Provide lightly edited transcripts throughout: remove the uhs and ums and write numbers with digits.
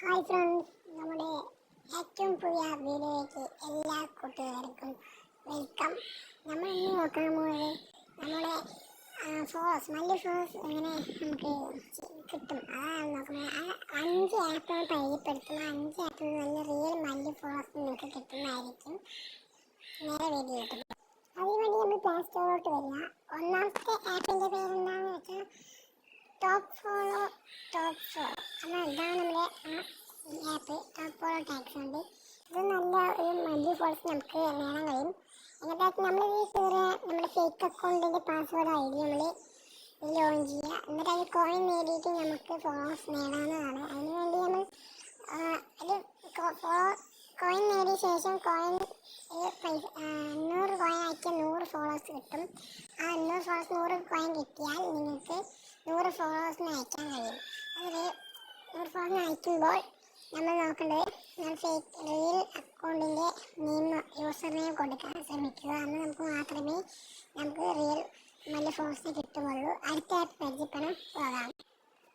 Hi friends, നമ്മുടെ ഏറ്റവും പുതിയ വീഡിയോയിലേക്ക് എല്ലാ കൂട്ടുകാർക്കും വെൽക്കം. നമ്മൾ ഇന്ന് നോക്കാൻ പോകുന്നത് നമ്മുടെ ഫോളോസ് മല്ലി ഫോളോസ് എങ്ങനെ നമുക്ക് കിട്ടും അതാണ് നോക്കുന്നത്. 5 ആപ്പുകൾ പരിചയപ്പെടുത്തുന്ന 5 ആപ്പിൽ നല്ല റിയൽ മല്ലി ഫോളോസ് നിങ്ങൾക്ക് കിട്ടുന്നതായിരിക്കും. നേരെ വീഡിയോ കിട്ടും. അതിനുവേണ്ടി നമ്മൾ പ്ലേ സ്റ്റോറിലോട്ട് വരിക. ഒന്നാമത്തെ ആപ്പിൻ്റെ പേരെന്താണെന്ന് വെച്ചാൽ ടോപ്പ് ഫോളോ. അപ്പോൾ ഇതാണ് നമ്മുടെ ആപ്പ്. ടോപ്പ് ഫോളോ ടാക്സ് ഉണ്ട്. ഇത് നല്ല ഒരു മല്ലി ഫോളോസ് നമുക്ക് നേടാൻ കഴിയും. എന്നിട്ട് നമ്മൾ നമ്മുടെ ഫേക്ക് അക്കൗണ്ടിൻ്റെ പാസ്വേഡ് ഐ ഡി നമ്മൾ ലോഞ്ച് ചെയ്യുക. എന്നിട്ട് അത് കോയിൻ നേടിയിട്ട് നമുക്ക് ഫോളോസ് നേടാവുന്നതാണ്. അതിനുവേണ്ടി നമ്മൾ കോയിൻ നേടിയ ശേഷം കോയിൻ 100 കോയിൻ അയച്ചാൽ 100 ഫോളോസ് കിട്ടും. ആ 100 ഫോളോസ് 100 കോയിൻ കിട്ടിയാൽ നിങ്ങൾക്ക് 100 ഫോളോവേഴ്സിന് അയക്കാൻ കഴിയും. അതിൽ 100 ഫോളോവേഴ്സിന് അയക്കുമ്പോൾ നമ്മൾ നോക്കേണ്ടത് ഫേക്ക് റിയൽ അക്കൗണ്ടിൻ്റെ യൂസർ നെയിം കൊടുക്കാൻ ശ്രമിക്കുക. അന്ന് നമുക്ക് മാത്രമേ നമുക്ക് റിയൽ നല്ല ഫോളോവേഴ്സിനെ കിട്ടുകയുള്ളൂ. അടുത്ത ആപ്പ് പരിചയപ്പെടാൻ പോകാം.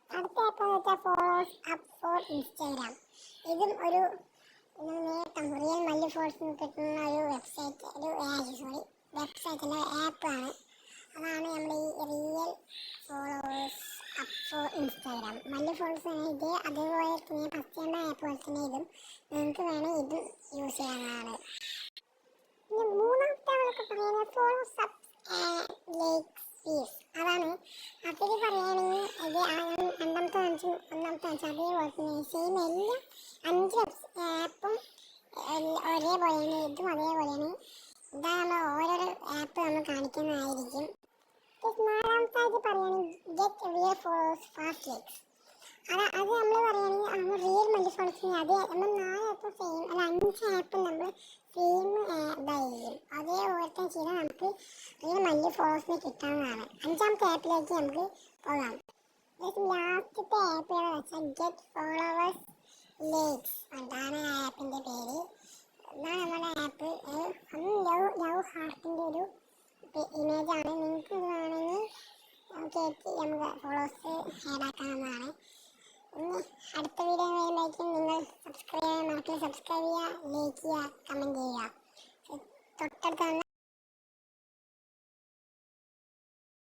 അടുത്ത ആപ്പ് എന്ന് വെച്ചാൽ ഫോളോവേഴ്സ് അപ്പ് ഫോർ ഇൻസ്റ്റാഗ്രാം. ഇതും ഒരു നേട്ടം റിയൽ മല്ലി ഫോളോവേഴ്സിന് കിട്ടുന്ന ഒരു വെബ്സൈറ്റിൻ്റെ ആപ്പാണ്. അതാണ് നമ്മുടെ ഈ real followers up four Instagram. മല്ലി ഫോളോവേഴ്സ് ഇത് അതേപോലെ തന്നെ ഫസ്റ്റ് ആപ്പ് പോലെ തന്നെ ഇതും നിങ്ങൾക്ക് വേണമെങ്കിൽ ഇതും യൂസ് ചെയ്യാവുന്നതാണ്. പിന്നെ മൂന്നാമത്തെ ആളൊക്കെ പറയുന്നത് ഫോളോസ് അപ്പ് ലൈക്സ് ഫീസ്. അതാണ് അതിൽ പറയുകയാണെങ്കിൽ ഇത് രണ്ടാമത്തെ ഒന്നാമത്തെ അതേപോലെ തന്നെ സെയിം എല്ലാ 5 ആപ്പും ഒരേപോലെയാണ്. ഇതും അതേപോലെയാണ്. ഇതാണ് നമ്മൾ ഓരോരോ ആപ്പ് നമ്മൾ കാണിക്കുന്നതായിരിക്കും. നാലാമത്തായിട്ട് പറയുകയാണെങ്കിൽ get real followers fast likes. അത് നമ്മൾ പറയുകയാണെങ്കിൽ നമ്മൾ റിയൽ മല്ലി ഫോളോവേഴ്സിന് അത് നമ്മൾ 4 ആപ്പും സെയിം അല്ല 5 ആപ്പും നമ്മൾ സെയിം ഇതായിരിക്കും. അതേപോലെ തന്നെ ചെയ്താൽ നമുക്ക് റിയൽ മല്ലി ഫോളോവേഴ്സിന് കിട്ടാവുന്നതാണ്. 5ാമത്തെ ആപ്പിലേക്ക് നമുക്ക് പോകാം. ലാസ്റ്റത്തെ ആപ്പ് ഏതാണെന്ന് വെച്ചാൽ ഗെറ്റ് ഫോളോവേഴ്സ് ലൈക്സ്. അതാണ് ആ ആപ്പിൻ്റെ പേര്. ഇതാണ് നമ്മുടെ ആപ്പ്. ലവ് ഹാർട്ടിൻ്റെ ഒരു ഇമേജാണ്. നിങ്ങൾക്ക് ഇത് വേണമെങ്കിൽ കയറ്റി നമുക്ക് ഫോളോവേഴ്സ് ആഡാക്കാവുന്നതാണ്. ഇനി അടുത്ത വീഡിയോ വരുമ്പോഴേക്കും നിങ്ങൾ സബ്സ്ക്രൈബ് ചെയ്യുക, ലൈക്ക് ചെയ്യുക, കമൻറ്റ് ചെയ്യുക. തൊട്ടടുത്ത്